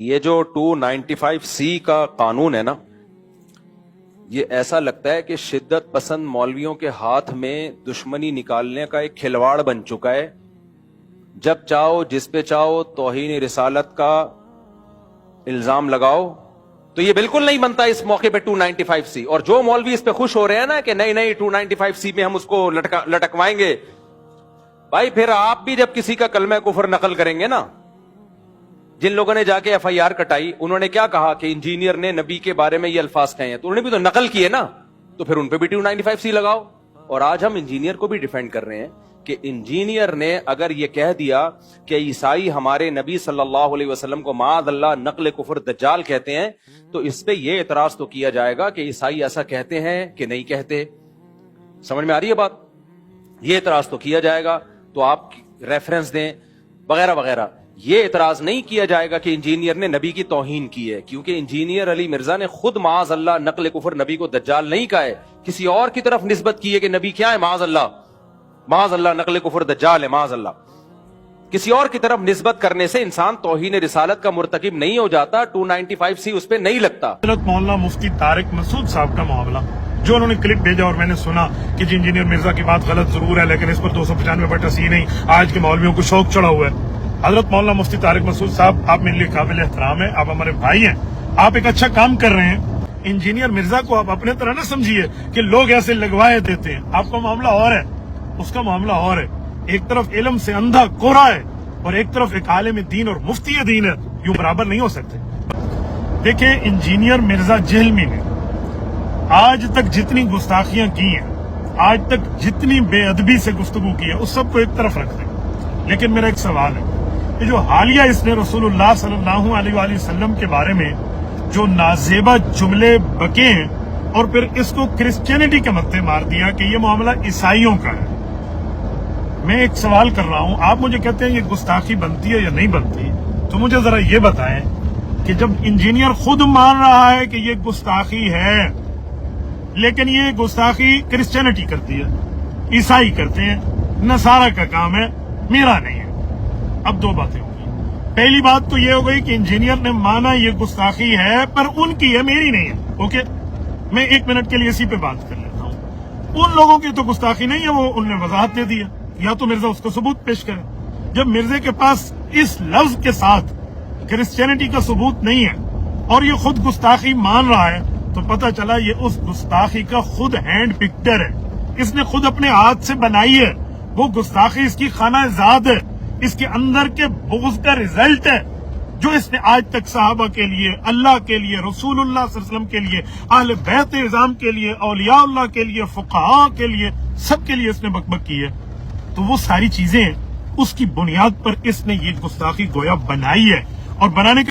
یہ جو 295C کا قانون ہے نا، یہ ایسا لگتا ہے کہ شدت پسند مولویوں کے ہاتھ میں دشمنی نکالنے کا ایک کھلواڑ بن چکا ہے۔ جب چاہو جس پہ چاہو توہین رسالت کا الزام لگاؤ، تو یہ بالکل نہیں بنتا اس موقع پہ 295C۔ اور جو مولوی اس پہ خوش ہو رہے ہیں نا کہ نہیں 295C میں ہم اس کو لٹکوائیں گے، بھائی پھر آپ بھی جب کسی کا کلمہ کفر نقل کریں گے نا، جن لوگوں نے جا کے FIR کٹائی، انہوں نے کیا کہا کہ انجینئر نے نبی کے بارے میں یہ الفاظ کہے ہیں، تو انہوں نے بھی تو نقل کیے نا، تو پھر ان پہ بھی 295C لگاؤ۔ اور آج ہم انجینئر کو بھی ڈیفینڈ کر رہے ہیں کہ انجینئر نے اگر یہ کہہ دیا کہ عیسائی ہمارے نبی صلی اللہ علیہ وسلم کو معاذ اللہ نقل کفر دجال کہتے ہیں، تو اس پہ یہ اعتراض تو کیا جائے گا کہ عیسائی ایسا کہتے ہیں کہ نہیں کہتے۔ سمجھ میں آ رہی ہے بات؟ یہ اعتراض تو کیا جائے گا، تو آپ ریفرنس دیں وغیرہ وغیرہ۔ یہ اعتراض نہیں کیا جائے گا کہ انجینئر نے نبی کی توہین کی ہے، کیونکہ انجینئر علی مرزا نے خود معاذ اللہ نقل کفر نبی کو دجال نہیں کہا ہے، کسی اور کی طرف نسبت کی ہے کہ نبی کیا ہے، معاذ اللہ نقل کفر دجال ہے، معاذ اللہ۔ کسی اور کی طرف نسبت کرنے سے انسان توہین رسالت کا مرتکب نہیں ہو جاتا، 295C اس پہ نہیں لگتا۔ حضرت مولانا مفتی طارق مسعود صاحب کا معاملہ جو انہوں نے کلپ بھیجا، اور میں نے سنا کہ جی انجینئر مرزا کی بات غلط ضرور ہے، لیکن اس پر 295C نہیں، آج کے مولویوں کو شوق چڑھا ہوا ہے۔ حضرت مولانا مفتی طارق مسعود صاحب، آپ میرے لیے قابل احترام ہیں، آپ ہمارے بھائی ہیں، آپ ایک اچھا کام کر رہے ہیں۔ انجینئر مرزا کو آپ اپنے طرح نہ سمجھیے کہ لوگ ایسے لگوائے دیتے ہیں، آپ کا معاملہ اور ہے، اس کا معاملہ اور ہے۔ ایک طرف علم سے اندھا کوڑا ہے، اور ایک طرف ایک عالم دین اور مفتی دین ہے، یوں برابر نہیں ہو سکتے۔ دیکھیں، انجینئر مرزا جہلمی نے آج تک جتنی گستاخیاں کی ہیں، آج تک جتنی بے ادبی سے گفتگو کی ہے، اس سب کو ایک طرف رکھ دیں۔ لیکن میرا ایک سوال ہے کہ جو حالیہ اس نے رسول اللہ صلی اللہ علیہ وآلہ وسلم کے بارے میں جو نازیبہ جملے بکے ہیں، اور پھر اس کو کرسچینٹی کے مدے مار دیا کہ یہ معاملہ عیسائیوں کا ہے، میں ایک سوال کر رہا ہوں، آپ مجھے کہتے ہیں یہ گستاخی بنتی ہے یا نہیں بنتی، تو مجھے ذرا یہ بتائیں کہ جب انجینئر خود مان رہا ہے کہ یہ گستاخی ہے، لیکن یہ گستاخی کرسچینٹی کرتی ہے، عیسائی کرتے ہیں، نصارہ کا کام ہے، میرا نہیں ہے۔ اب دو باتیں ہوں گی۔ پہلی بات تو یہ ہو گئی کہ انجینئر نے مانا یہ گستاخی ہے، پر ان کی ہے، میری نہیں ہے۔ اوکے، میں 1 منٹ کے لیے اسی پہ بات کر لیتا ہوں۔ ان لوگوں کی تو گستاخی نہیں ہے، وہ ان نے وضاحت دے دی ہے، یا تو مرزا اس کو ثبوت پیش کرے۔ جب مرزا کے پاس اس لفظ کے ساتھ کرسچینٹی کا ثبوت نہیں ہے اور یہ خود گستاخی مان رہا ہے، تو پتہ چلا یہ اس گستاخی کا خود ہینڈ پکچر ہے، اس نے خود اپنے ہاتھ سے بنائی ہے، وہ گستاخی اس کی خانہ ذات ہے، اس کے اندر کے بغض کا رزلٹ ہے، جو اس نے آج تک صحابہ کے لیے، اللہ کے لیے، رسول اللہ صلی اللہ علیہ وسلم کے لیے، اہل بیت نظام کے لیے، اولیاء اللہ کے لیے، فقہاء کے لیے، سب کے لیے اس نے بک کی ہے۔ تو وہ ساری چیزیں اس کی بنیاد پر اس نے یہ گستاخی گویا بنائی ہے، اور بنانے کے